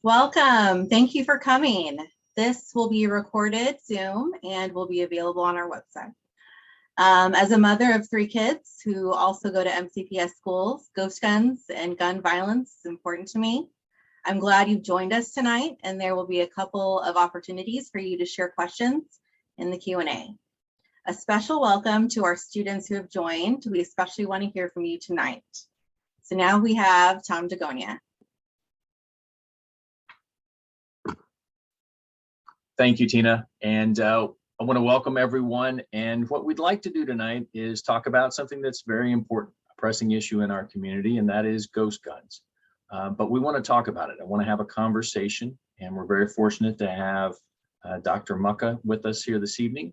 Welcome. Thank you for coming. This will be a recorded Zoom and will be available on our website. As a mother of 3 kids who also go to MCPS schools, ghost guns and gun violence is important to me. I'm glad you've joined us tonight, and there will be a couple of opportunities for you to share questions in the Q&A. A special welcome to our students who have joined. We especially want to hear from you tonight. So now we have Tom Dagonia. Thank you, Tina. And I want to welcome everyone. And what we'd like to do tonight is talk about something that's very important, a pressing issue in our community, and that is ghost guns. But we want to talk about it. I want to have a conversation, and we're very fortunate to have Dr. Mucka with us here this evening.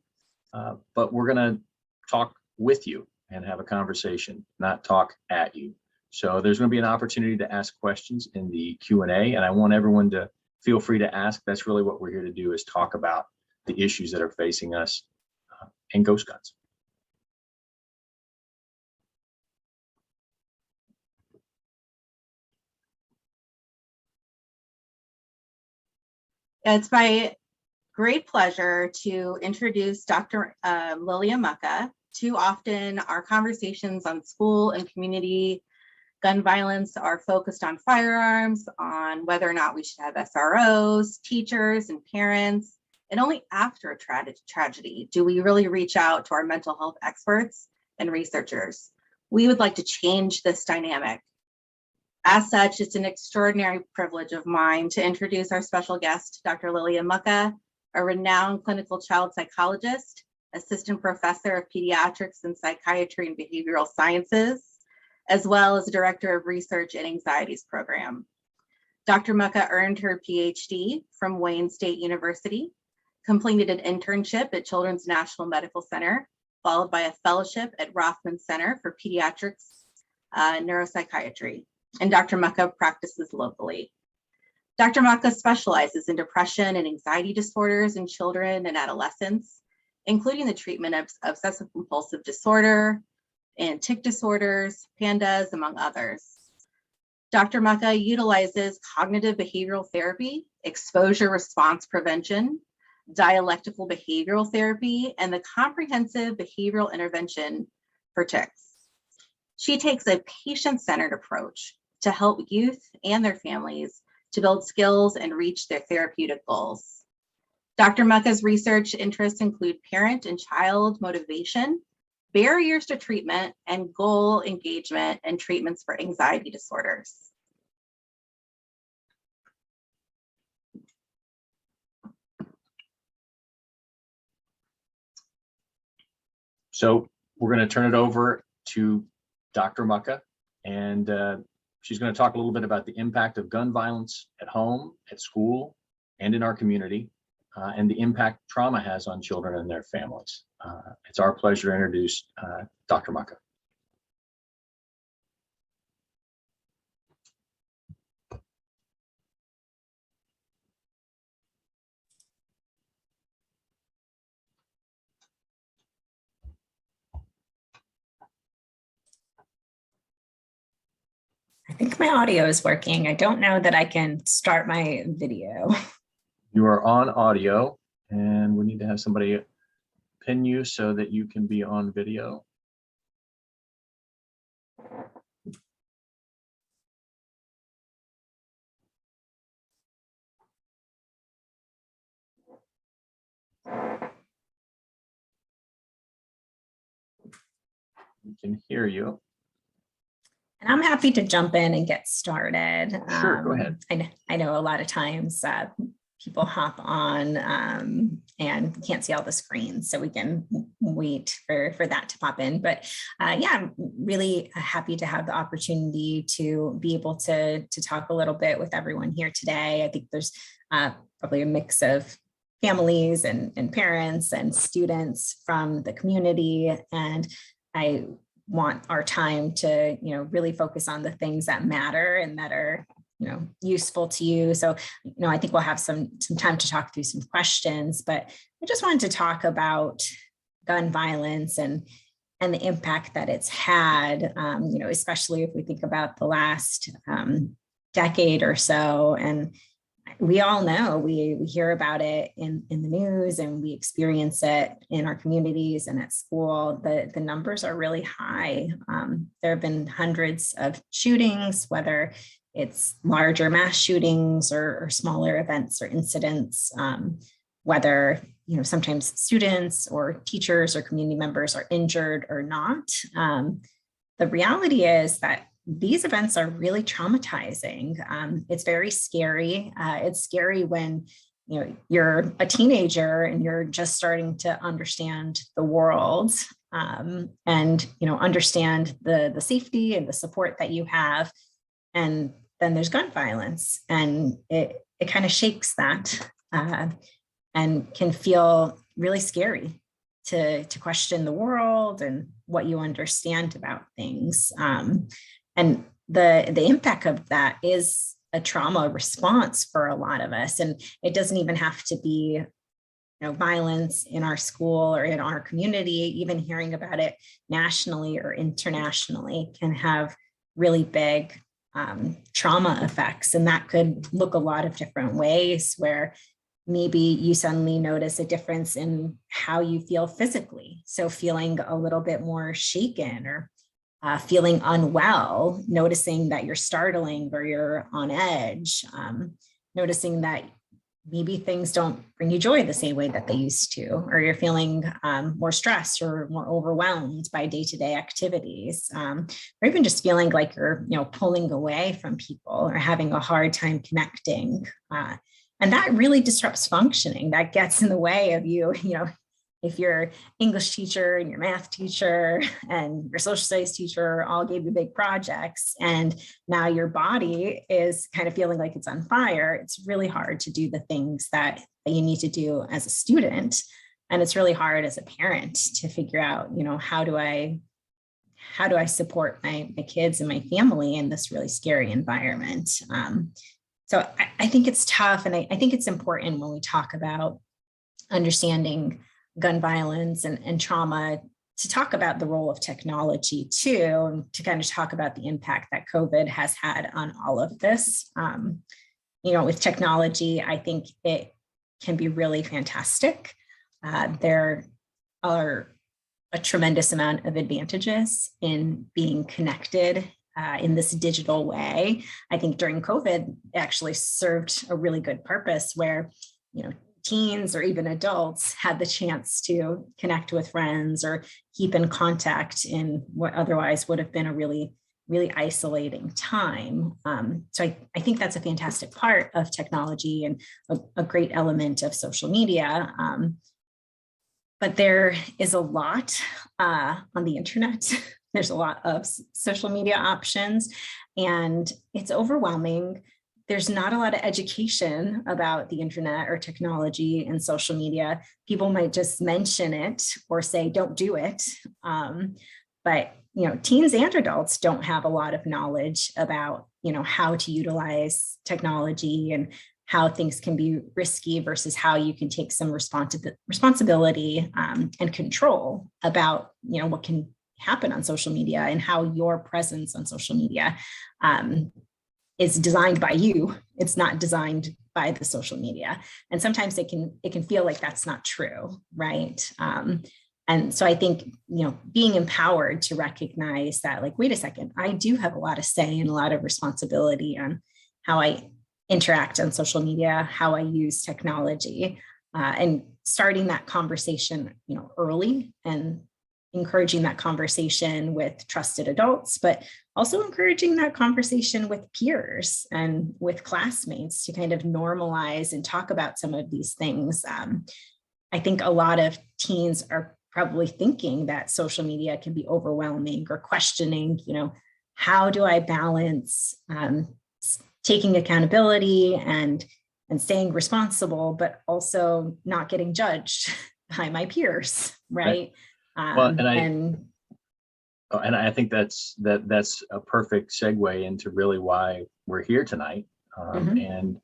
But we're going to talk with you and have a conversation, not talk at you. So there's going to be an opportunity to ask questions in the Q&A, and I want everyone to feel free to ask. That's really what we're here to do, is talk about the issues that are facing us and ghost guns. It's my great pleasure to introduce Dr. Lilia Mucka. Too often our conversations on school and community gun violence are focused on firearms, on whether or not we should have SROs, teachers, and parents. And only after a tragedy do we really reach out to our mental health experts and researchers. We would like to change this dynamic. As such, it's an extraordinary privilege of mine to introduce our special guest, Dr. Lilia Mucka, a renowned clinical child psychologist, assistant professor of pediatrics and psychiatry and behavioral sciences, as well as director of research and anxieties program. Dr. Mucka earned her PhD from Wayne State University, completed an internship at Children's National Medical Center, followed by a fellowship at Rothman Center for Pediatrics Neuropsychiatry. And Dr. Mucka practices locally. Dr. Mucka specializes in depression and anxiety disorders in children and adolescents, including the treatment of obsessive compulsive disorder, and tic disorders, PANDAS, among others. Dr. Mucka utilizes cognitive behavioral therapy, exposure response prevention, dialectical behavioral therapy, and the comprehensive behavioral intervention for tics. She takes a patient-centered approach to help youth and their families to build skills and reach their therapeutic goals. Dr. Mucka's research interests include parent and child motivation, barriers to treatment, and goal engagement and treatments for anxiety disorders. So we're going to turn it over to Dr. Mucka, and she's going to talk a little bit about the impact of gun violence at home, at school, and in our community, and the impact trauma has on children and their families. It's our pleasure to introduce Dr. Mucka. I think my audio is working. I don't know that I can start my video. You are on audio, and we need to have somebody pin you so that you can be on video. We can hear you. And I'm happy to jump in and get started. Sure, go ahead. I know a lot of times people hop on and can't see all the screens, so we can wait for that to pop in. But yeah, I'm really happy to have the opportunity to be able to talk a little bit with everyone here today. I think there's probably a mix of families and parents and students from the community, and I want our time to really focus on the things that matter and that are useful to you. So I think we'll have some time to talk through some questions, but I just wanted to talk about gun violence and the impact that it's had, especially if we think about the last decade or so. And we all know, we hear about it in the news, and we experience it in our communities and at school. The numbers are really high. There have been hundreds of shootings, whether it's larger mass shootings or smaller events or incidents, whether, sometimes students or teachers or community members are injured or not. The reality is that these events are really traumatizing. It's very scary. It's scary when you're a teenager and you're just starting to understand the world, and understand the safety and the support that you have. And then there's gun violence, and it kind of shakes that, and can feel really scary to question the world and what you understand about things. And the impact of that is a trauma response for a lot of us. And it doesn't even have to be, violence in our school or in our community. Even hearing about it nationally or internationally can have really big trauma effects. And that could look a lot of different ways, where maybe you suddenly notice a difference in how you feel physically. So feeling a little bit more shaken, or feeling unwell, noticing that you're startling or you're on edge, noticing that maybe things don't bring you joy the same way that they used to, or you're feeling more stressed or more overwhelmed by day-to-day activities, or even just feeling like you're, pulling away from people or having a hard time connecting. And that really disrupts functioning. That gets in the way of you, if your English teacher and your math teacher and your social studies teacher all gave you big projects, and now your body is kind of feeling like it's on fire, it's really hard to do the things that you need to do as a student. And it's really hard as a parent to figure out, how do I support my kids and my family in this really scary environment? So I think it's tough. And I think it's important when we talk about understanding gun violence and trauma to talk about the role of technology too, and to kind of talk about the impact that COVID has had on all of this. With technology, I think it can be really fantastic. There are a tremendous amount of advantages in being connected in this digital way. I think during COVID, it actually served a really good purpose, where, teens or even adults had the chance to connect with friends or keep in contact in what otherwise would have been a really, really isolating time. So I think that's a fantastic part of technology and a great element of social media. But there is a lot on the internet. There's a lot of social media options, and it's overwhelming. There's not a lot of education about the internet or technology and social media. People might just mention it or say, don't do it. But, teens and adults don't have a lot of knowledge about, how to utilize technology and how things can be risky versus how you can take some responsibility and control about, what can happen on social media, and how your presence on social media is designed by you. It's not designed by the social media. And sometimes it can feel like that's not true, right? And so I think, being empowered to recognize that, like, wait a second, I do have a lot of say and a lot of responsibility on how I interact on social media, how I use technology, and starting that conversation, early, and encouraging that conversation with trusted adults, but also encouraging that conversation with peers and with classmates to kind of normalize and talk about some of these things. I think a lot of teens are probably thinking that social media can be overwhelming, or questioning, how do I balance taking accountability and staying responsible, but also not getting judged by my peers, right? Well, and I think that's a perfect segue into really why we're here tonight. And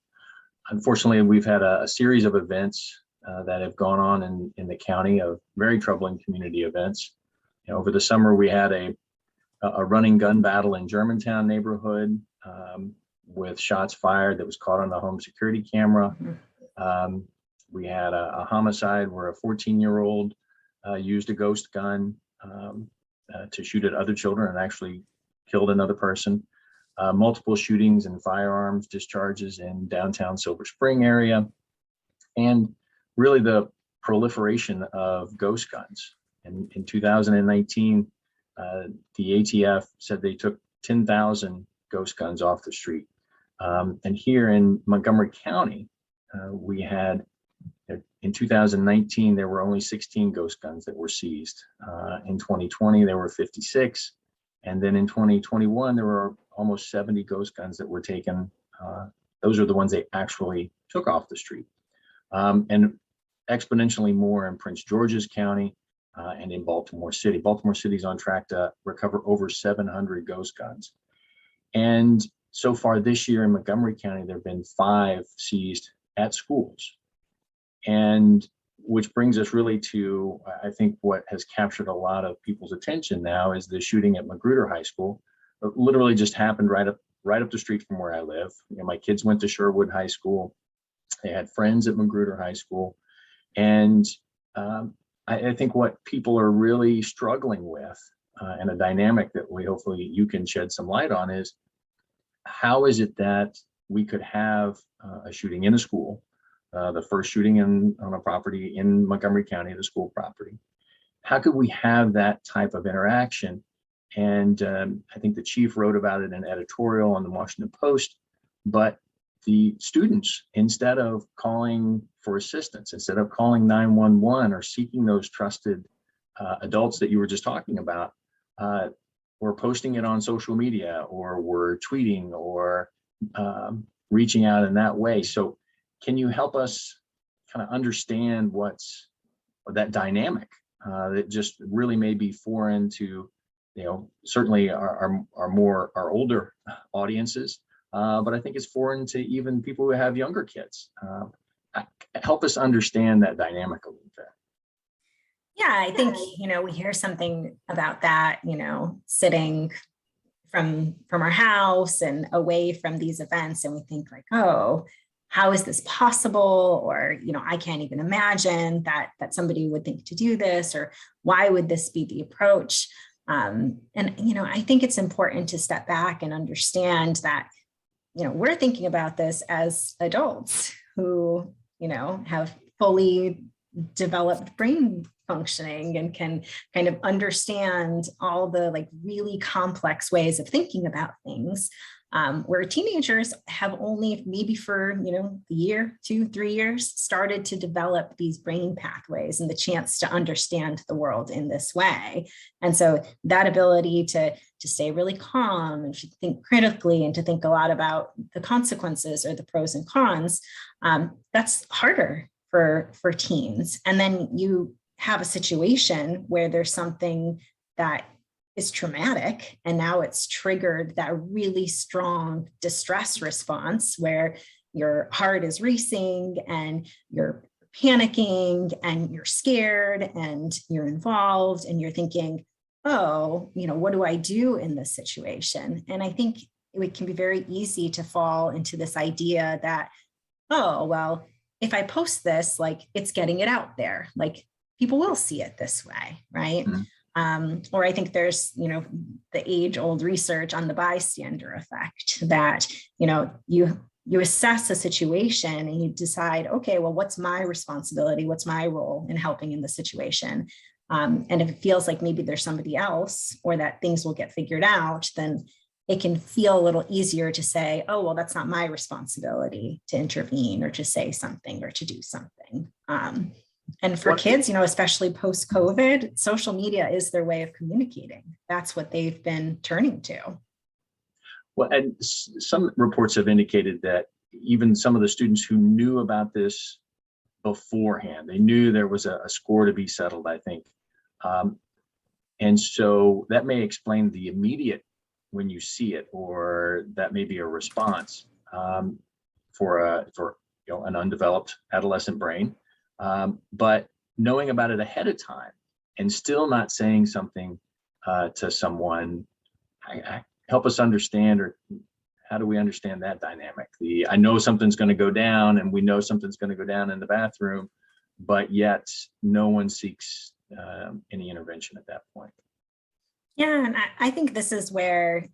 unfortunately, we've had a series of events that have gone on in the county, of very troubling community events. Over the summer, we had a running gun battle in Germantown neighborhood. with shots fired that was caught on the home security camera. We had a homicide where a 14-year-old used a ghost gun to shoot at other children and actually killed another person. Multiple shootings and firearms discharges in downtown Silver Spring area, and really the proliferation of ghost guns. In 2019, the ATF said they took 10,000 ghost guns off the street. And here in Montgomery County, we had, in 2019, there were only 16 ghost guns that were seized. In 2020, there were 56. And then in 2021, there were almost 70 ghost guns that were taken. Those are the ones they actually took off the street. And exponentially more in Prince George's County and in Baltimore City. Baltimore City is on track to recover over 700 ghost guns. And so far this year in Montgomery County, there have been 5 seized at schools. And which brings us really to, I think, what has captured a lot of people's attention now is the shooting at Magruder High School. It literally just happened right up the street from where I live. My kids went to Sherwood High School. They had friends at Magruder High School. And I think what people are really struggling with, and a dynamic that hopefully you can shed some light on, is how is it that we could have a shooting in a school, the first shooting on a property in Montgomery County, the school property? How could we have that type of interaction? And I think the chief wrote about it in an editorial on the Washington Post, but the students, instead of calling for assistance, instead of calling 911 or seeking those trusted adults that you were just talking about, were posting it on social media or were tweeting or reaching out in that way. So can you help us kind of understand what's that dynamic that just really may be foreign to, certainly our older audiences, but I think it's foreign to even people who have younger kids. Help us understand that dynamic a little bit. Yeah, I think, we hear something about that, sitting from our house and away from these events, and we think like, oh, how is this possible? Or, I can't even imagine that somebody would think to do this, or why would this be the approach? And, I think it's important to step back and understand that, we're thinking about this as adults who, have fully developed brain functioning and can kind of understand all the really complex ways of thinking about things. Where teenagers have only maybe for, a year, 2, 3 years, started to develop these brain pathways and the chance to understand the world in this way. And so that ability to stay really calm and to think critically and to think a lot about the consequences or the pros and cons, that's harder for teens. And then you have a situation where there's something that is traumatic, and now it's triggered that really strong distress response where your heart is racing and you're panicking and you're scared and you're involved and you're thinking, oh, what do I do in this situation? And I think it can be very easy to fall into this idea that, oh, well, if I post this, it's getting it out there, people will see it this way, right? Mm-hmm. Or I think there's, the age-old research on the bystander effect that, you assess a situation and you decide, okay, well, what's my responsibility? What's my role in helping in the situation? And if it feels like maybe there's somebody else or that things will get figured out, then it can feel a little easier to say, oh, well, that's not my responsibility to intervene or to say something or to do something. And for kids, especially post-COVID, social media is their way of communicating. That's what they've been turning to. Well, and some reports have indicated that even some of the students who knew about this beforehand, they knew there was a score to be settled, I think. And so that may explain the immediate when you see it, or that may be a response for an undeveloped adolescent brain. But knowing about it ahead of time and still not saying something to someone, help us understand or how do we understand that dynamic? I know something's going to go down, and we know something's going to go down in the bathroom, but yet no one seeks any intervention at that point. Yeah, and I think this is where,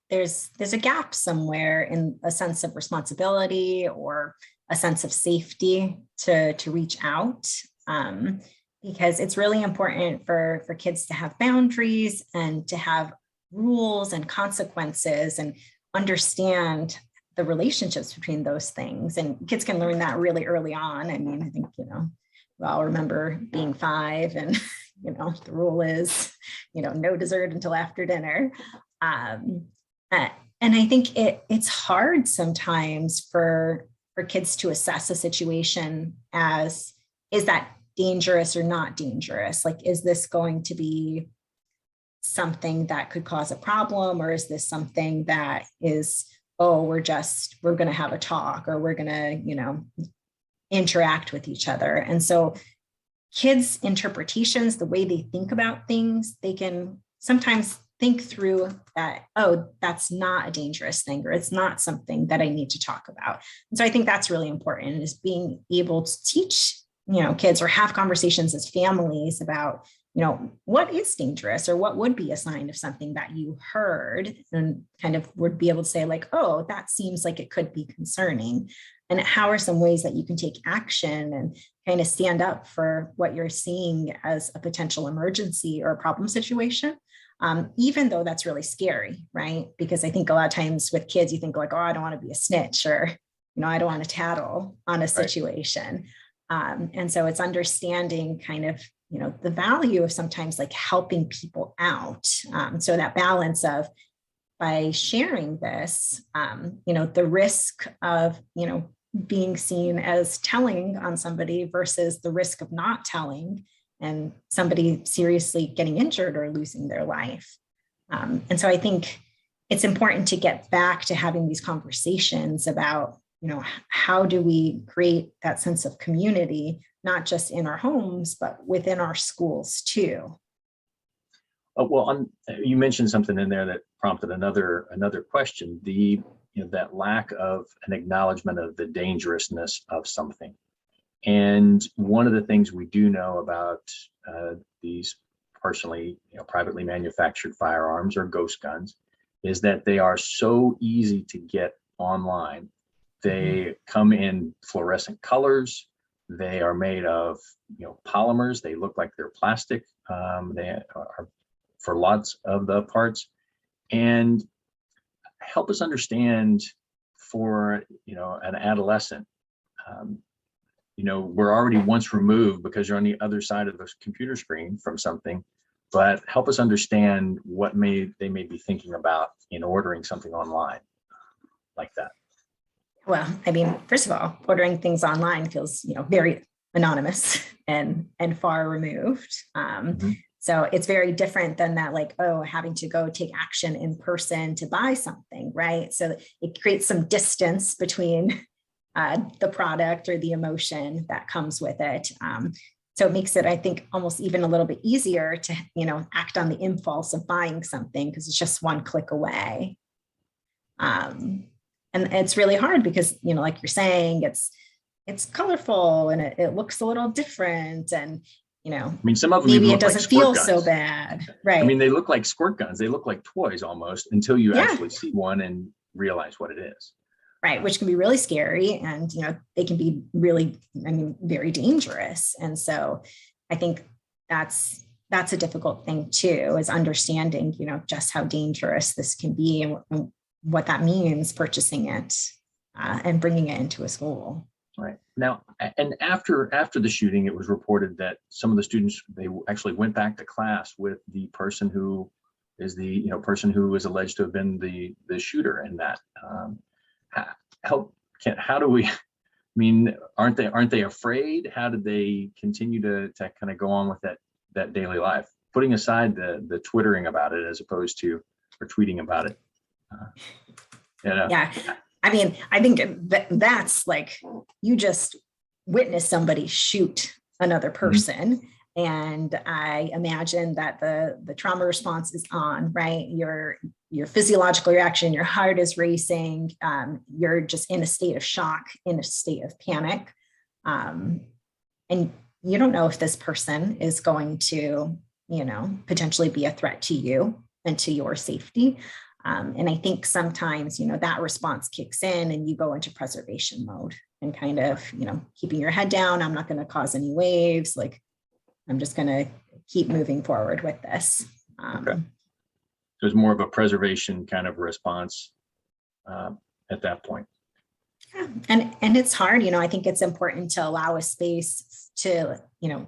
there's a gap somewhere in a sense of responsibility or a sense of safety to reach out, because it's really important for kids to have boundaries and to have rules and consequences and understand the relationships between those things. And kids can learn that really early on. I mean, I think, we all remember being 5 and, the rule is, no dessert until after dinner. And I think it's hard sometimes for kids to assess a situation as, is that dangerous or not dangerous? Like, is this going to be something that could cause a problem? Or is this something that is, oh, we're going to have a talk, or we're going to, interact with each other. And so kids' interpretations, the way they think about things, they can sometimes think through that, oh, that's not a dangerous thing, or it's not something that I need to talk about. And so I think that's really important, is being able to teach, kids, or have conversations as families about, what is dangerous, or what would be a sign of something that you heard, and kind of would be able to say like, oh, that seems like it could be concerning. And how are some ways that you can take action and kind of stand up for what you're seeing as a potential emergency or a problem situation, even though that's really scary, right? Because I think a lot of times with kids, you think like, oh, I don't want to be a snitch, or, I don't want to tattle on a situation. Right. And so it's understanding kind of, the value of sometimes like helping people out. So that balance of, by sharing this, the risk of, being seen as telling on somebody versus the risk of not telling and somebody seriously getting injured or losing their life. And so I think it's important to get back to having these conversations about, how do we create that sense of community, not just in our homes, but within our schools too. Well, you mentioned something in there that prompted another question. That lack of an acknowledgement of the dangerousness of something. And one of the things we do know about these privately manufactured firearms, or ghost guns, is that they are so easy to get online. They come in fluorescent colors. They are made of polymers. They look like they're plastic. They are for lots of the parts. And help us understand, for an adolescent, we're already once removed because you're on the other side of the computer screen from something, but help us understand what they may be thinking about in ordering something online like that. Well, I mean, first of all, ordering things online feels, very anonymous and far removed. So it's very different than that, like, oh, having to go take action in person to buy something, right? So it creates some distance between the product or the emotion that comes with it. So it makes it, I think, almost even a little bit easier to, act on the impulse of buying something because it's just one click away. And it's really hard because, like you're saying, it's colorful and it looks a little different, and some of them maybe it doesn't feel so bad, right? I mean, they look like squirt guns. They look like toys almost until you actually see one and realize what it is. Right, which can be really scary, and they can be really, very dangerous. And so I think that's a difficult thing too, is understanding, just how dangerous this can be and what that means purchasing it and bringing it into a school. Right. Now, and after the shooting, it was reported that some of the students, they actually went back to class with the person who is person who is alleged to have been the shooter in that. How do we, aren't they afraid? How did they continue to kind of go on with that daily life, putting aside the twittering about it as opposed to, or tweeting about it? Yeah. I think that's like, you just witness somebody shoot another person. And I imagine that the trauma response is on, right? You're your physiological reaction, your heart is racing, you're just in a state of shock, in a state of panic. And you don't know if this person is going to, potentially be a threat to you and to your safety. And I think sometimes, that response kicks in and you go into preservation mode and kind of, keeping your head down. I'm not going to cause any waves. Like, I'm just going to keep moving forward with this. Okay. There's more of a preservation kind of response at that point. Yeah. And it's hard, I think it's important to allow a space to,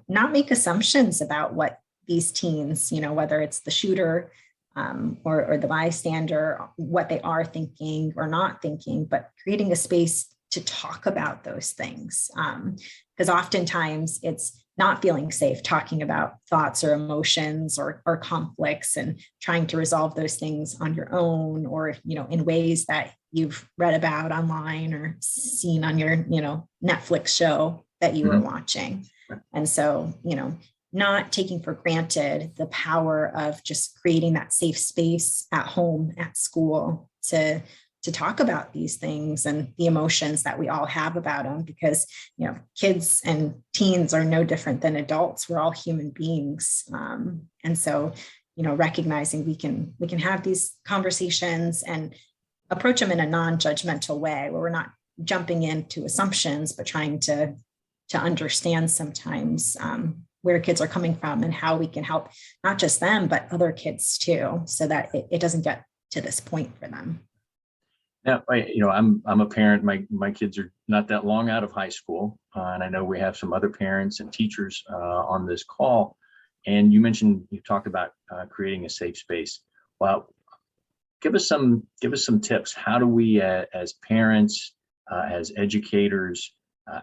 not make assumptions about what these teens, whether it's the shooter or the bystander, what they are thinking or not thinking, but creating a space to talk about those things. Because oftentimes it's not feeling safe talking about thoughts or emotions or conflicts and trying to resolve those things on your own or, in ways that you've read about online or seen on your, Netflix show that you were watching. And so, not taking for granted the power of just creating that safe space at home, at school to talk about these things and the emotions that we all have about them, because, kids and teens are no different than adults. We're all human beings. And so, recognizing we can have these conversations and approach them in a non-judgmental way where we're not jumping into assumptions, but trying to understand sometimes where kids are coming from and how we can help not just them, but other kids too, so that it doesn't get to this point for them. Now, I'm a parent. My kids are not that long out of high school, and I know we have some other parents and teachers on this call. And you talked about creating a safe space. Well, give us some tips. How do we, as parents, as educators,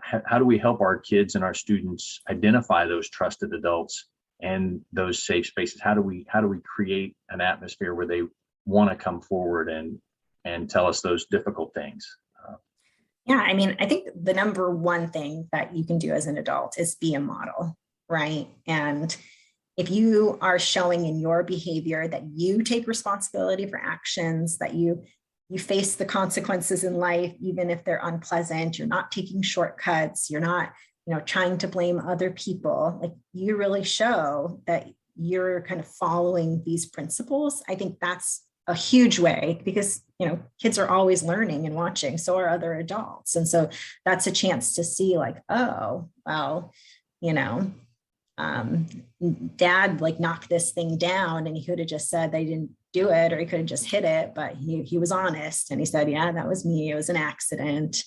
how do we help our kids and our students identify those trusted adults and those safe spaces? How do we create an atmosphere where they want to come forward and tell us those difficult things? Yeah, I think the number one thing that you can do as an adult is be a model, right? And if you are showing in your behavior that you take responsibility for actions, that you face the consequences in life, even if they're unpleasant, you're not taking shortcuts, you're not, trying to blame other people, like you really show that you're kind of following these principles. I think that's a huge way because, kids are always learning and watching, so are other adults. And so that's a chance to see like, oh, well, dad like knocked this thing down and he could have just said they didn't do it, or he could have just hit it, but he was honest and he said, yeah, that was me, it was an accident.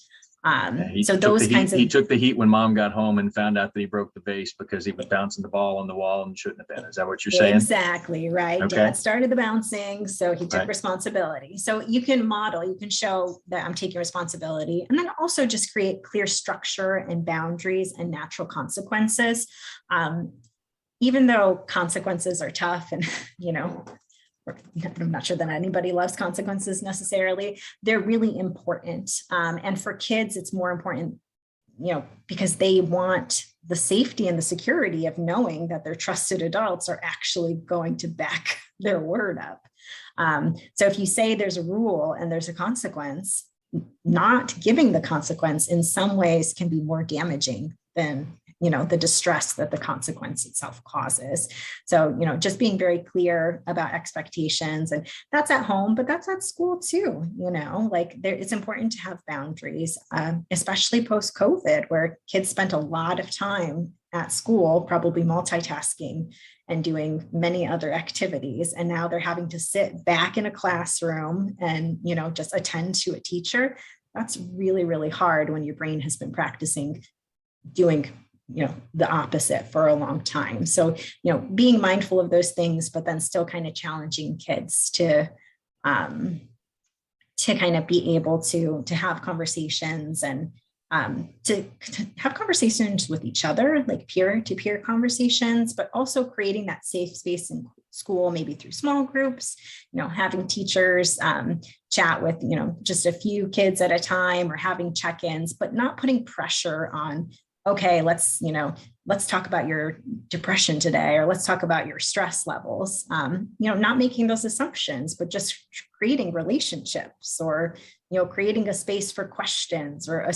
So those kinds of, he took the heat when mom got home and found out that he broke the vase because he was bouncing the ball on the wall and shouldn't have been. Is that what you're saying? Exactly right. Okay. Dad started the bouncing, so he took Right. responsibility. So you can model, you can show that I'm taking responsibility, and then also just create clear structure and boundaries and natural consequences. Even though consequences are tough and, I'm not sure that anybody loves consequences necessarily, they're really important. And for kids, it's more important, because they want the safety and the security of knowing that their trusted adults are actually going to back their word up. So if you say there's a rule and there's a consequence, not giving the consequence in some ways can be more damaging than the distress that the consequence itself causes. So, just being very clear about expectations, and that's at home, but that's at school too, it's important to have boundaries, especially post-COVID, where kids spent a lot of time at school, probably multitasking and doing many other activities. And now they're having to sit back in a classroom and, just attend to a teacher. That's really, really hard when your brain has been practicing doing the opposite for a long time. So, being mindful of those things, but then still kind of challenging kids to kind of be able to have conversations and to have conversations with each other, like peer-to-peer conversations, but also creating that safe space in school, maybe through small groups, having teachers chat with, just a few kids at a time, or having check-ins, but not putting pressure on okay, let's talk about your depression today, or let's talk about your stress levels. Not making those assumptions, but just creating relationships, or, creating a space for questions, or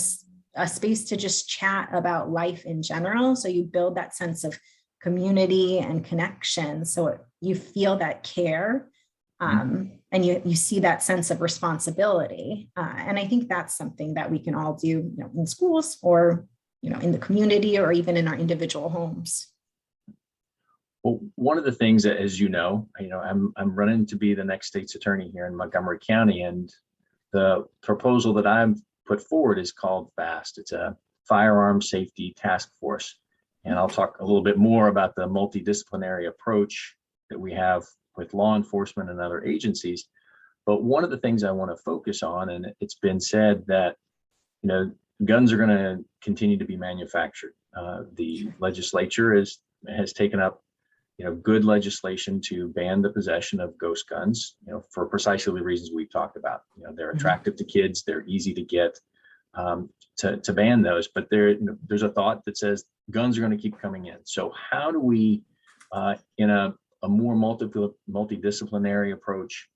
a space to just chat about life in general. So you build that sense of community and connection. So you feel that care, and you see that sense of responsibility. And I think that's something that we can all do, in schools, or in the community, or even in our individual homes. Well, one of the things that, as I'm running to be the next state's attorney here in Montgomery County, and the proposal that I've put forward is called FAST. It's a Firearm Safety Task Force, and I'll talk a little bit more about the multidisciplinary approach that we have with law enforcement and other agencies. But one of the things I want to focus on, and it's been said that guns are going to continue to be manufactured. The legislature has taken up, good legislation to ban the possession of ghost guns, for precisely the reasons we've talked about. They're attractive to kids, they're easy to get, to ban those. But there's a thought that says guns are going to keep coming in. So how do we, in a more multidisciplinary approach,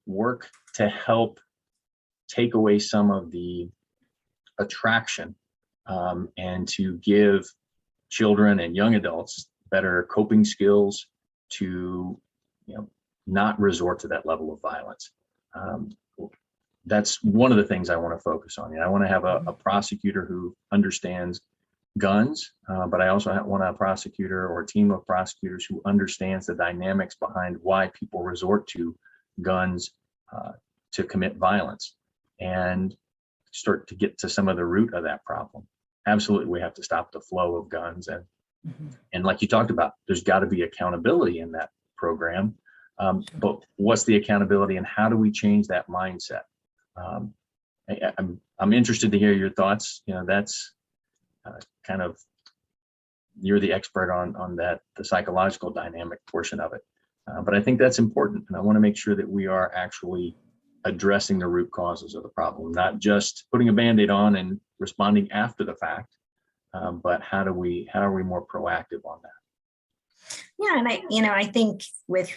work to help take away some of the attraction, and to give children and young adults better coping skills to not resort to that level of violence? That's one of the things I want to focus on. I want to have a prosecutor who understands guns, but I also want a prosecutor or a team of prosecutors who understands the dynamics behind why people resort to guns to commit violence, and start to get to some of the root of that problem. Absolutely, we have to stop the flow of guns, and like you talked about, there's got to be accountability in that program. But what's the accountability, and how do we change that mindset? I'm interested to hear your thoughts. That's kind of, you're the expert on that, the psychological dynamic portion of it. But I think that's important, and I want to make sure that we are actually addressing the root causes of the problem, not just putting a Band-Aid on and responding after the fact, but how are we more proactive on that? Yeah, and I think with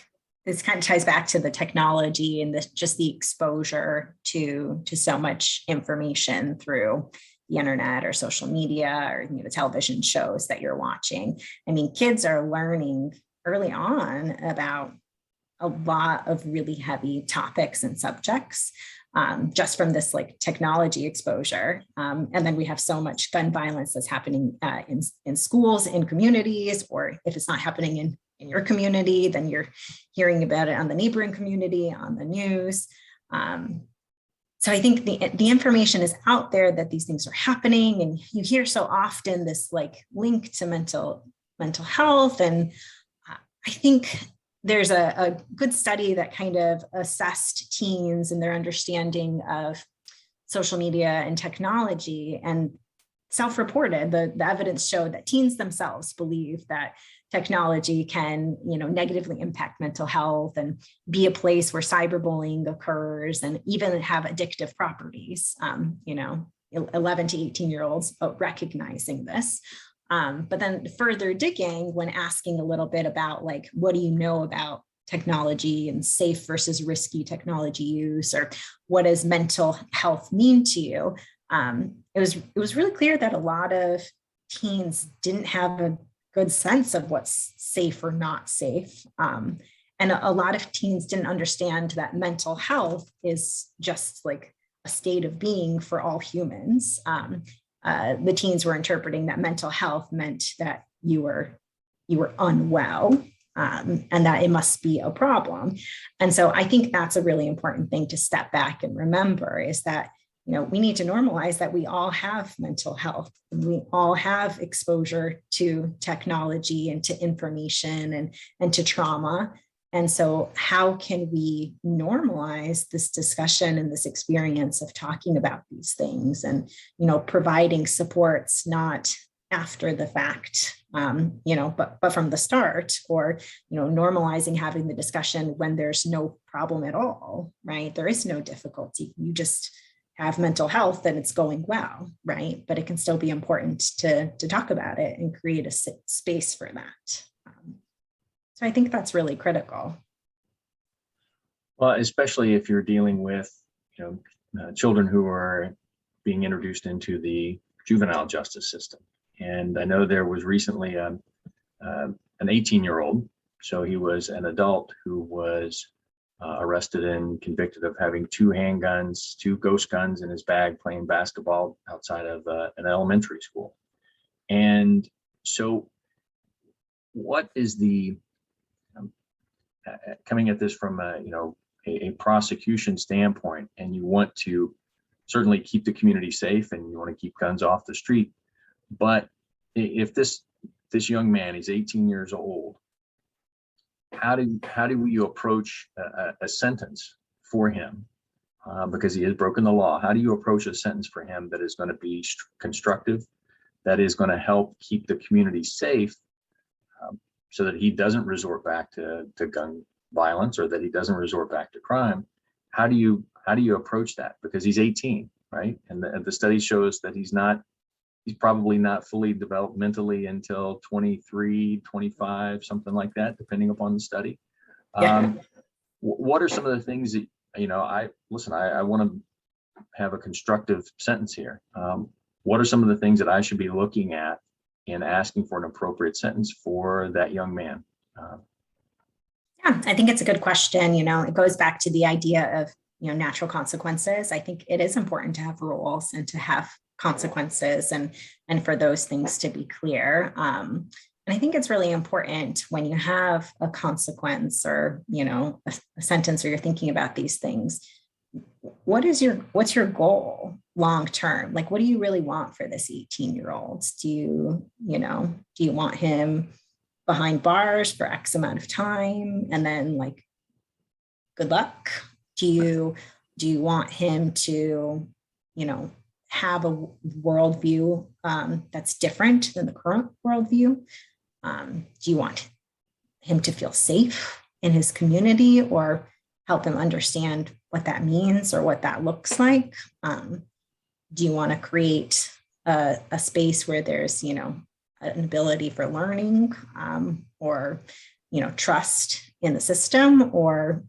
this kind of ties back to the technology and just the exposure to so much information through the internet or social media, or television shows that you're watching. I mean, kids are learning early on about a lot of really heavy topics and subjects, just from this technology exposure. And then we have so much gun violence that's happening in schools, in communities, or if it's not happening in your community, then you're hearing about it on the neighboring community, on the news. So I think the information is out there that these things are happening, and you hear so often this link to mental health. And I think there's a good study that kind of assessed teens and their understanding of social media and technology, and self-reported, the evidence showed that teens themselves believe that technology can, negatively impact mental health and be a place where cyberbullying occurs, and even have addictive properties. 11 to 18-year-olds recognizing this. But then further digging, when asking a little bit about what do you know about technology and safe versus risky technology use, or what does mental health mean to you? It was really clear that a lot of teens didn't have a good sense of what's safe or not safe. And a lot of teens didn't understand that mental health is just a state of being for all humans. The teens were interpreting that mental health meant that you were unwell, and that it must be a problem. And so I think that's a really important thing to step back and remember, is that we need to normalize that we all have mental health. We all have exposure to technology and to information and to trauma. And so how can we normalize this discussion and this experience of talking about these things, and, providing supports, not after the fact, but from the start, or, normalizing having the discussion when there's no problem at all, right? There is no difficulty. You just have mental health, then it's going well, right? But it can still be important to talk about it and create a space for that. So I think that's really critical. Well, especially if you're dealing with, children who are being introduced into the juvenile justice system. And I know there was recently an 18-year-old, so he was an adult who was arrested and convicted of having 2 handguns, 2 ghost guns in his bag, playing basketball outside of an elementary school. And so what is the, coming at this from a prosecution standpoint, and you want to certainly keep the community safe and you want to keep guns off the street, but if this young man is 18 years old, how do you approach a sentence for him, because he has broken the law? How do you approach a sentence for him that is going to be constructive, that is going to help keep the community safe, so that he doesn't resort back to gun violence, or that he doesn't resort back to crime? How do you approach that? Because he's 18, right? And the study shows that he's probably not fully developed mentally until 23, 25, something like that, depending upon the study. Yeah. What are some of the things that, I want to have a constructive sentence here. What are some of the things that I should be looking at in asking for an appropriate sentence for that young man? Yeah, I think it's a good question. It goes back to the idea of, natural consequences. I think it is important to have rules and to have consequences and for those things to be clear. And I think it's really important when you have a consequence or, a sentence, or you're thinking about these things, what's your goal long term? Like, what do you really want for this 18-year-old? Do you want him behind bars for X amount of time and then like, good luck? Do you want him to, have a worldview that's different than the current worldview? Do you want him to feel safe in his community, or help him understand what that means or what that looks like? Do you want to create a space where there's, an ability for learning, or, trust in the system, or,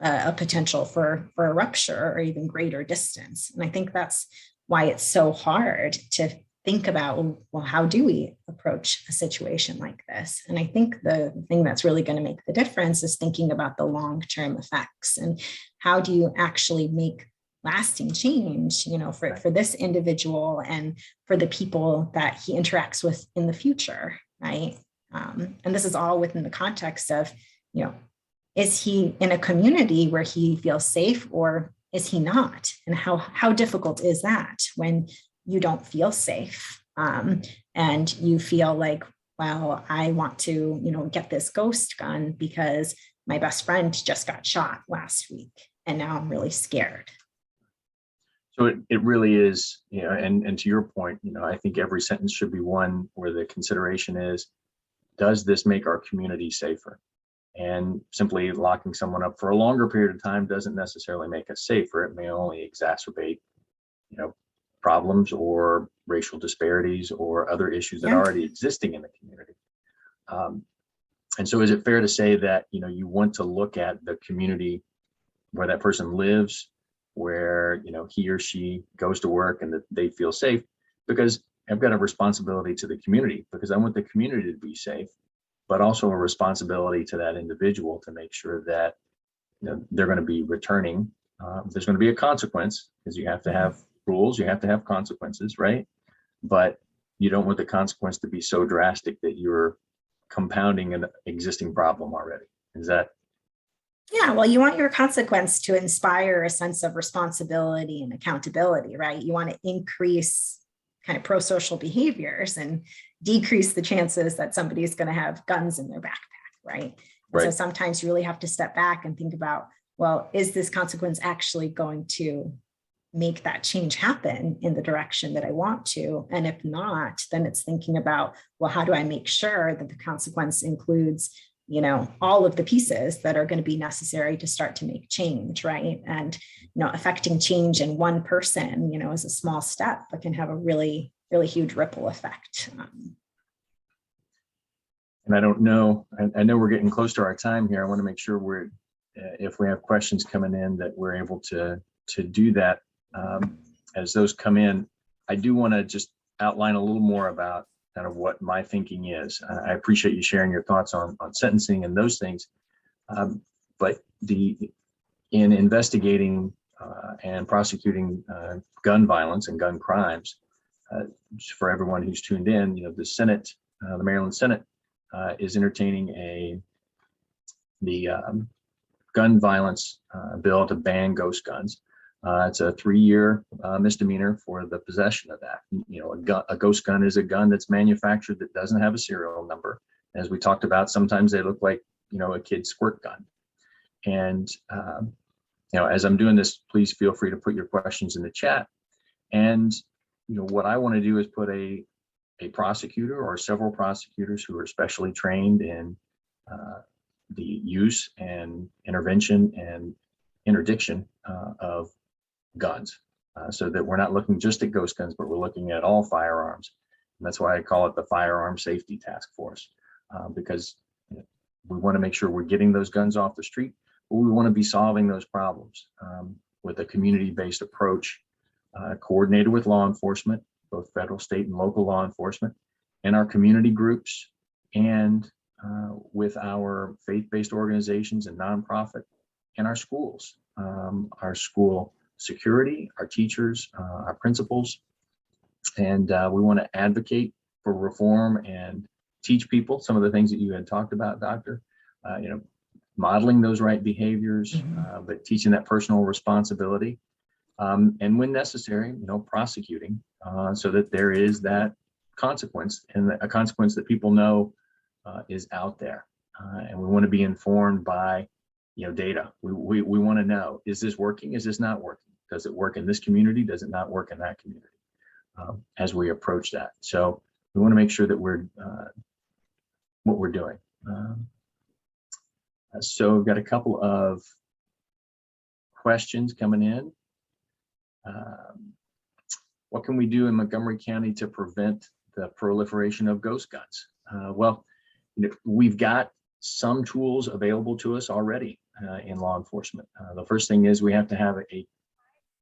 a potential for a rupture or even greater distance? And I think that's why it's so hard to think about, well, how do we approach a situation like this? And I think the thing that's really going to make the difference is thinking about the long-term effects, and how do you actually make lasting change, for this individual and for the people that he interacts with in the future, right? And this is all within the context of, is he in a community where he feels safe, or is he not? And how difficult is that when you don't feel safe, and you feel like, well, I want to, get this ghost gun because my best friend just got shot last week, and now I'm really scared. So it really is, and to your point, I think every sentence should be one where the consideration is, does this make our community safer? And simply locking someone up for a longer period of time doesn't necessarily make us safer. It may only exacerbate, problems or racial disparities or other issues that are already existing in the community. And so is it fair to say that, you want to look at the community where that person lives, where, he or she goes to work, and that they feel safe? Because I've got a responsibility to the community, because I want the community to be safe, but also a responsibility to that individual to make sure that, they're going to be returning. There's going to be a consequence, because you have to have rules, you have to have consequences, right? But you don't want the consequence to be so drastic that you're compounding an existing problem already. Is that? Yeah, well, you want your consequence to inspire a sense of responsibility and accountability, right? You want to increase kind of pro-social behaviors and decrease the chances that somebody's going to have guns in their backpack, right? Right. So sometimes you really have to step back and think about, well, is this consequence actually going to make that change happen in the direction that I want to? And if not, then it's thinking about, well, how do I make sure that the consequence includes all of the pieces that are going to be necessary to start to make change, right? And, affecting change in one person, is a small step, but can have a really, really huge ripple effect. And I don't know, I know we're getting close to our time here. I want to make sure if we have questions coming in, that we're able to do that. As those come in, I do want to just outline a little more about kind of what my thinking is. I appreciate you sharing your thoughts on sentencing and those things. But in investigating and prosecuting gun violence and gun crimes, for everyone who's tuned in, the Senate, the Maryland Senate, is entertaining the gun violence bill to ban ghost guns. It's a 3-year misdemeanor for the possession of that. A ghost gun is a gun that's manufactured that doesn't have a serial number. As we talked about, sometimes they look like, a kid's squirt gun. And, as I'm doing this, please feel free to put your questions in the chat. And, what I want to do is put a prosecutor or several prosecutors who are specially trained in the use and intervention and interdiction of guns, so that we're not looking just at ghost guns, but we're looking at all firearms. And that's why I call it the Firearm Safety Task Force, because we want to make sure we're getting those guns off the street, but we want to be solving those problems with a community-based approach, coordinated with law enforcement, both federal, state, and local law enforcement, and our community groups, and with our faith-based organizations and nonprofit, and our schools, our school security, our teachers, our principals. And we want to advocate for reform and teach people some of the things that you had talked about, Doctor, modeling those right behaviors, but teaching that personal responsibility. And when necessary, prosecuting so that there is that consequence, and a consequence that people know is out there. And we want to be informed by data. We want to know, is this working? Is this not working? Does it work in this community? Does it not work in that community? As we approach that. So we want to make sure that we're what we're doing. So we've got a couple of questions coming in. What can we do in Montgomery County to prevent the proliferation of ghost guns? Well, we've got some tools available to us already in law enforcement. The first thing is we have to have a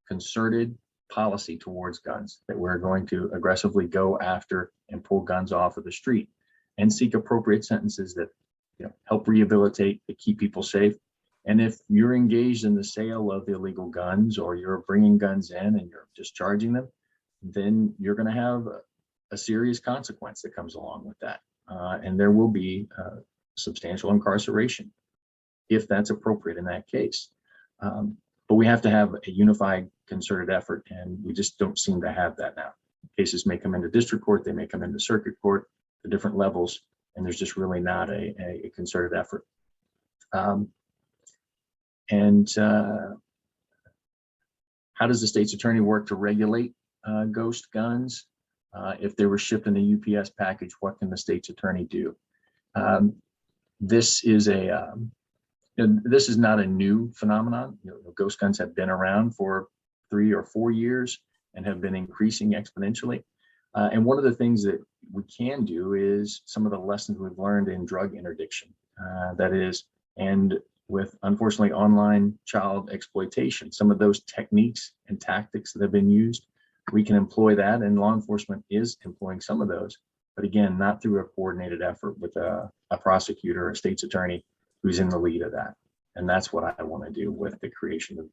concerted policy towards guns, that we're going to aggressively go after and pull guns off of the street and seek appropriate sentences that help rehabilitate, that keep people safe. And if you're engaged in the sale of illegal guns, or you're bringing guns in and you're discharging them, then you're going to have a serious consequence that comes along with that. And there will be substantial incarceration if that's appropriate in that case. But we have to have a unified, concerted effort, and we just don't seem to have that now. Cases may come into district court, they may come into circuit court, the different levels, and there's just really not a concerted effort. How does the state's attorney work to regulate ghost guns? If they were shipped in a UPS package, what can the state's attorney do? This is this is not a new phenomenon. Ghost guns have been around for 3 or 4 years and have been increasing exponentially. And one of the things that we can do is some of the lessons we've learned in drug interdiction. That is, and with, unfortunately, online child exploitation, some of those techniques and tactics that have been used, we can employ that, and law enforcement is employing some of those, but again, not through a coordinated effort with a prosecutor or a state's attorney who's in the lead of that. And that's what I want to do with the creation of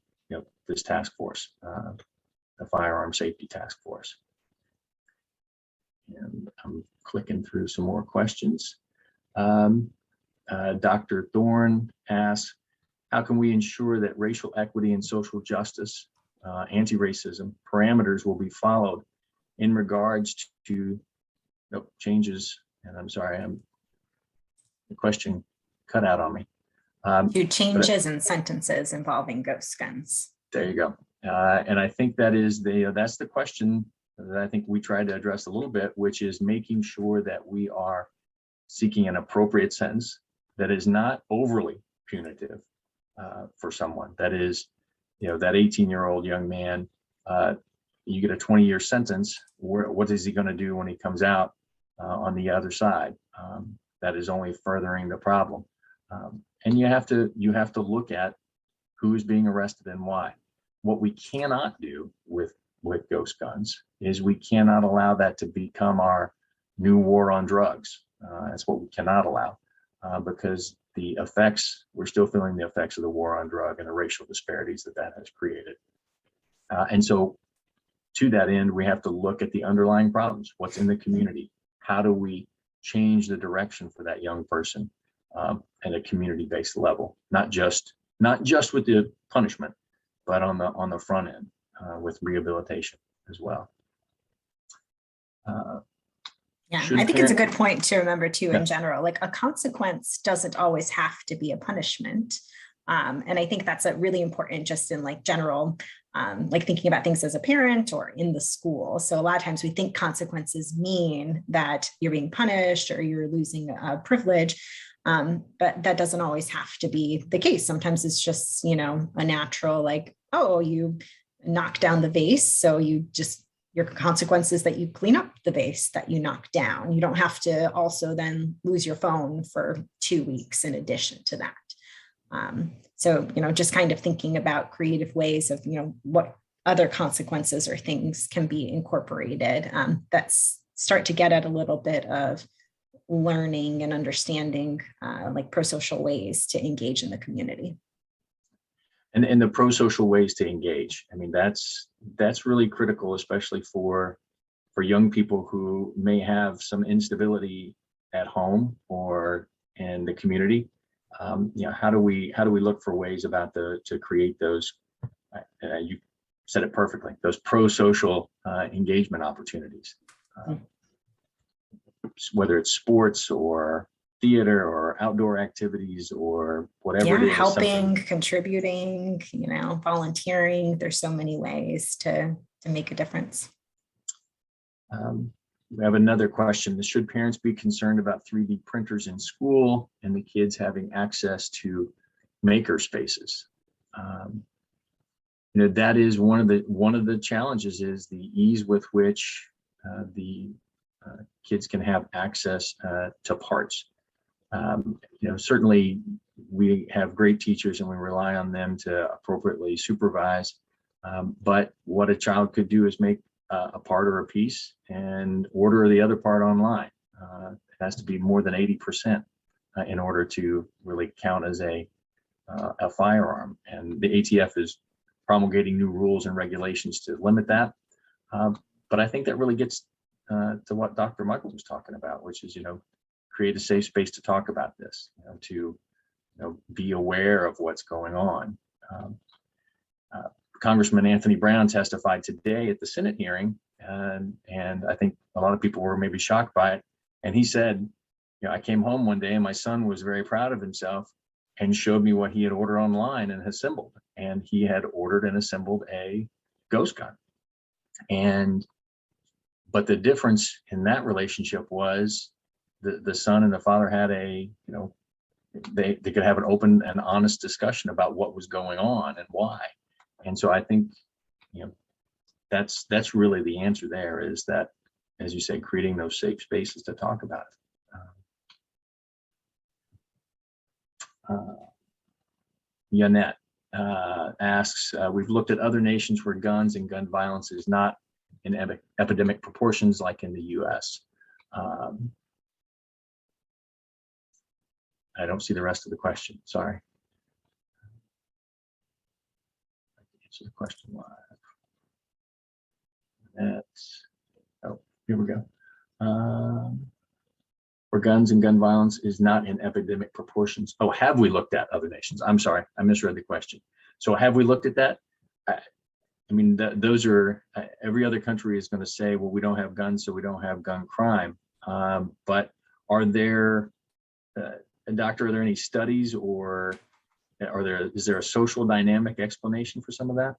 this task force, the Firearm Safety Task Force. And I'm clicking through some more questions. Dr. Thorne asks, how can we ensure that racial equity and social justice, anti-racism parameters will be followed in regards to changes? And I'm sorry, the question cut out on me. To changes in sentences involving ghost guns. There you go. And I think that is that's the question that I think we tried to address a little bit, which is making sure that we are seeking an appropriate sentence that is not overly punitive for someone. That is, that 18-year-old young man, you get a 20-year sentence. What is he going to do when he comes out on the other side? That is only furthering the problem. And you have to look at who is being arrested and why. What we cannot do with ghost guns is we cannot allow that to become our new war on drugs. That's what we cannot allow, because we're still feeling the effects of the war on drug and the racial disparities that has created. And so to that end, we have to look at the underlying problems. What's in the community? How do we change the direction for that young person at a community-based level? Not just with the punishment, but on the front end with rehabilitation as well. Yeah, I think it's a good point to remember too, in general, like a consequence doesn't always have to be a punishment. And I think that's a really important just in like general, like thinking about things as a parent or in the school. So a lot of times we think consequences mean that you're being punished or you're losing a privilege. But that doesn't always have to be the case. Sometimes it's just, a natural, like, oh, you knock down the vase. So your consequence is that you clean up the vase that you knocked down. You don't have to also then lose your phone for 2 weeks in addition to that. So, just kind of thinking about creative ways of, what other consequences or things can be incorporated that start to get at a little bit of learning and understanding like pro-social ways to engage in the community. And the pro-social ways to engage. I mean, that's really critical, especially for young people who may have some instability at home or in the community. How do we look for ways to create those? You said it perfectly. Those pro-social engagement opportunities, whether it's sports or theater or outdoor activities or whatever it is. Helping, contributing, volunteering. There's so many ways to make a difference. We have another question. Should parents be concerned about 3D printers in school and the kids having access to maker spaces? That is one of the challenges is the ease with which the kids can have access to parts. Certainly we have great teachers and we rely on them to appropriately supervise. But what a child could do is make a part or a piece and order the other part online. It has to be more than 80% in order to really count as a firearm. And the ATF is promulgating new rules and regulations to limit that. But I think that really gets to what Dr. Michaels was talking about, which is, create a safe space to talk about this, to be aware of what's going on. Congressman Anthony Brown testified today at the Senate hearing, and I think a lot of people were maybe shocked by it. And he said, I came home one day and my son was very proud of himself and showed me what he had ordered online and assembled. And he had ordered and assembled a ghost gun. But the difference in that relationship was the son and the father had they could have an open and honest discussion about what was going on and why. And so I think, that's really the answer there, is that, as you say, creating those safe spaces to talk about it. Yanette asks, we've looked at other nations where guns and gun violence is not in epidemic proportions like in the US. I don't see the rest of the question, sorry. I can answer the question live. Here we go. Where guns and gun violence is not in epidemic proportions. Oh, have we looked at other nations? I'm sorry, I misread the question. So have we looked at that? I mean, those are, every other country is going to say, well, we don't have guns, so we don't have gun crime. But are there, Doctor, are there any studies or is there a social dynamic explanation for some of that?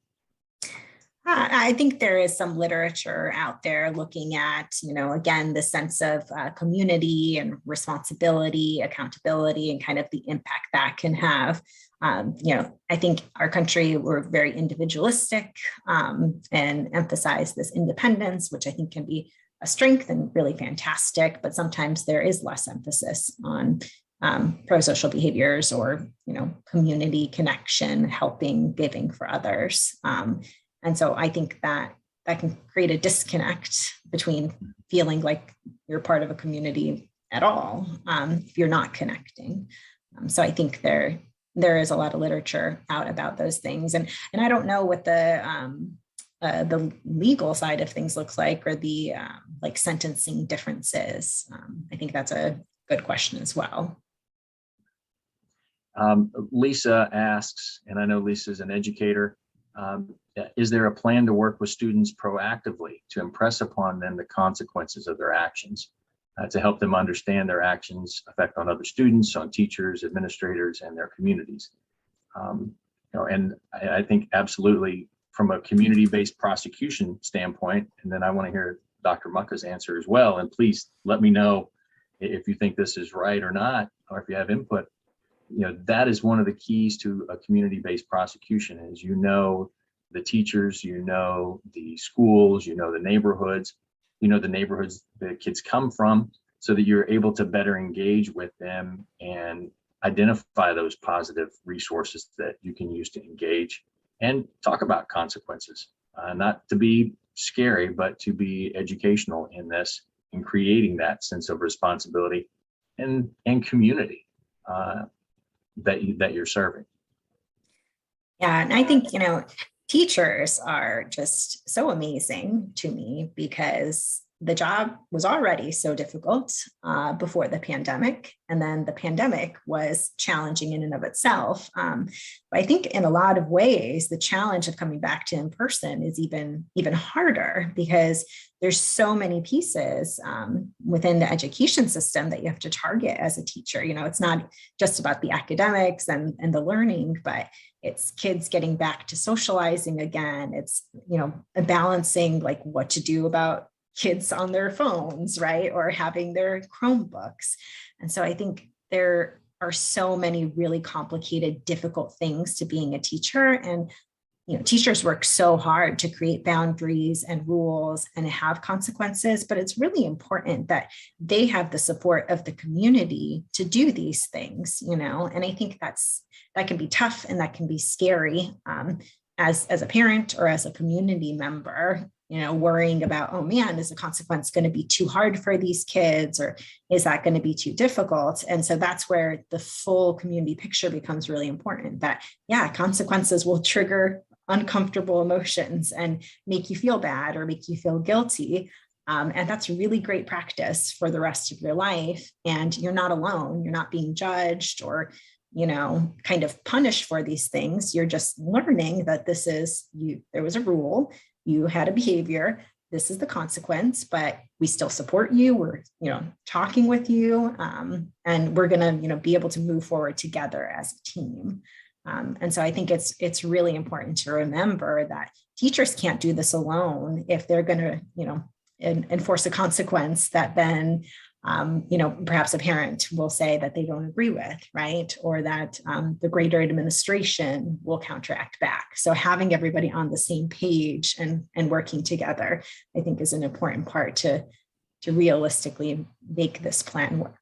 I think there is some literature out there looking at, again, the sense of community and responsibility, accountability, and kind of the impact that can have. I think our country, we're very individualistic and emphasize this independence, which I think can be a strength and really fantastic, but sometimes there is less emphasis on pro-social behaviors or, community connection, helping, giving for others. And so I think that can create a disconnect between feeling like you're part of a community at all if you're not connecting. So I think there is a lot of literature out about those things. And I don't know what the legal side of things looks like, or the like sentencing differences. I think that's a good question as well. Lisa asks, and I know Lisa's an educator, is there a plan to work with students proactively to impress upon them the consequences of their actions, to help them understand their actions effect on other students, on teachers, administrators, and their communities? And I think absolutely from a community-based prosecution standpoint, and then I want to hear Dr. Mucka's answer as well. And please let me know if you think this is right or not, or if you have input. That is one of the keys to a community-based prosecution is, the teachers, the schools, the neighborhoods, the neighborhoods the kids come from, so that you're able to better engage with them and identify those positive resources that you can use to engage and talk about consequences, not to be scary, but to be educational in this and creating that sense of responsibility and community that you're serving. Yeah, and I think, teachers are just so amazing to me because the job was already so difficult before the pandemic. And then the pandemic was challenging in and of itself. But I think in a lot of ways, the challenge of coming back to in person is even harder because there's so many pieces within the education system that you have to target as a teacher. It's not just about the academics and the learning, but it's kids getting back to socializing again. It's, balancing like what to do about kids on their phones, right? Or having their Chromebooks. And so I think there are so many really complicated, difficult things to being a teacher. And, teachers work so hard to create boundaries and rules and have consequences, but it's really important that they have the support of the community to do these things, and I think that can be tough and that can be scary as a parent or as a community member, worrying about, oh man, is the consequence going to be too hard for these kids, or is that going to be too difficult? And so that's where the full community picture becomes really important, that, yeah, consequences will trigger uncomfortable emotions and make you feel bad or make you feel guilty. And that's really great practice for the rest of your life. And you're not alone. You're not being judged or kind of punished for these things. You're just learning that this is you. There was a rule. You had a behavior. This is the consequence, but we still support you. We're, talking with you, and we're going to, be able to move forward together as a team. And so I think it's really important to remember that teachers can't do this alone if they're going to, enforce a consequence that then perhaps a parent will say that they don't agree with, right? Or that the greater administration will counteract back. So having everybody on the same page and working together, I think, is an important part to realistically make this plan work.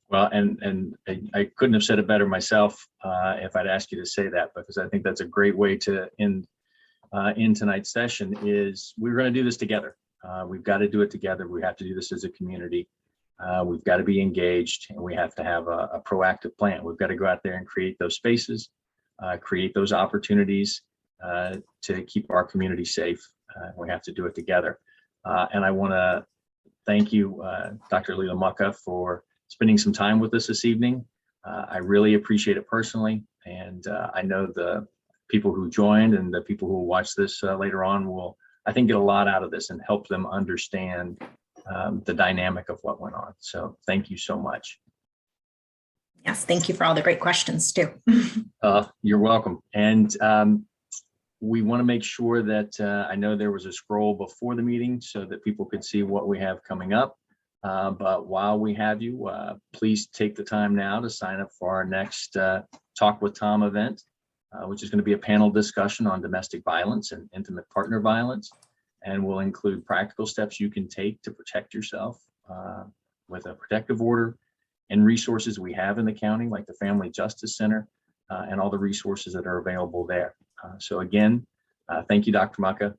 Well, and I couldn't have said it better myself if I'd asked you to say that, because I think that's a great way to end in tonight's session. Is we're going to do this together. We've got to do it together. We have to do this as a community. We've got to be engaged, and we have to have a proactive plan. We've got to go out there and create those spaces, create those opportunities to keep our community safe. We have to do it together. And I want to thank you, Dr. Leela Mucka, for spending some time with us this evening. I really appreciate it personally. And I know the people who joined and the people who will watch this later on will, I think, get a lot out of this and help them understand the dynamic of what went on. So thank you so much. Yes, thank you for all the great questions too. You're welcome. And we want to make sure that I know there was a scroll before the meeting so that people could see what we have coming up. But while we have you, please take the time now to sign up for our next Talk with Tom event, which is going to be a panel discussion on domestic violence and intimate partner violence, and will include practical steps you can take to protect yourself with a protective order, and resources we have in the county, like the Family Justice Center, and all the resources that are available there. So again, thank you, Dr. Mucka,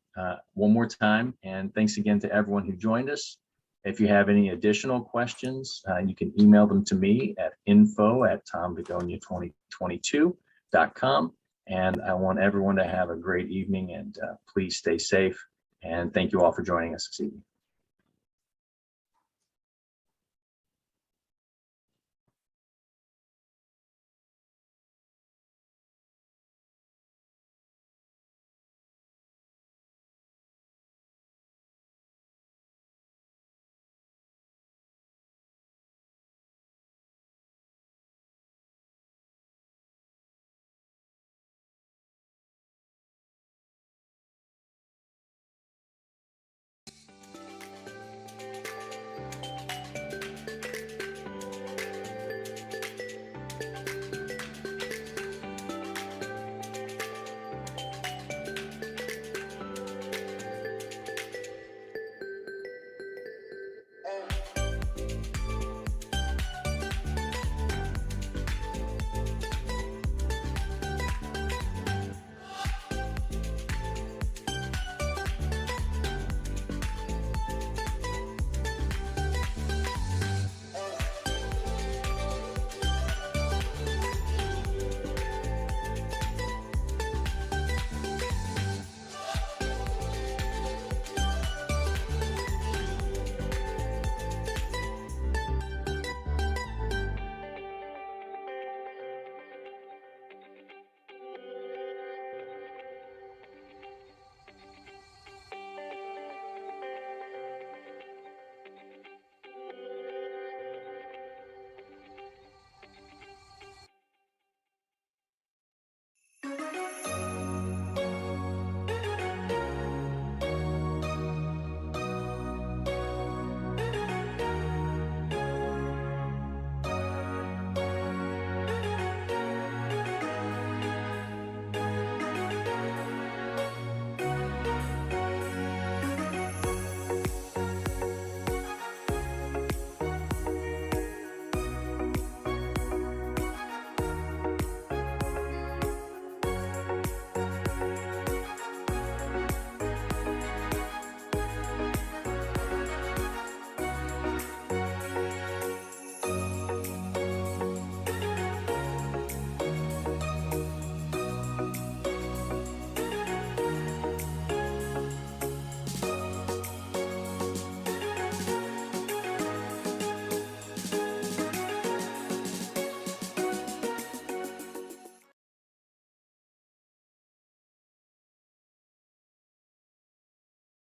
one more time, and thanks again to everyone who joined us. If you have any additional questions, you can email them to me at info@tombegonia2022.com. And I want everyone to have a great evening, and please stay safe. And thank you all for joining us this evening.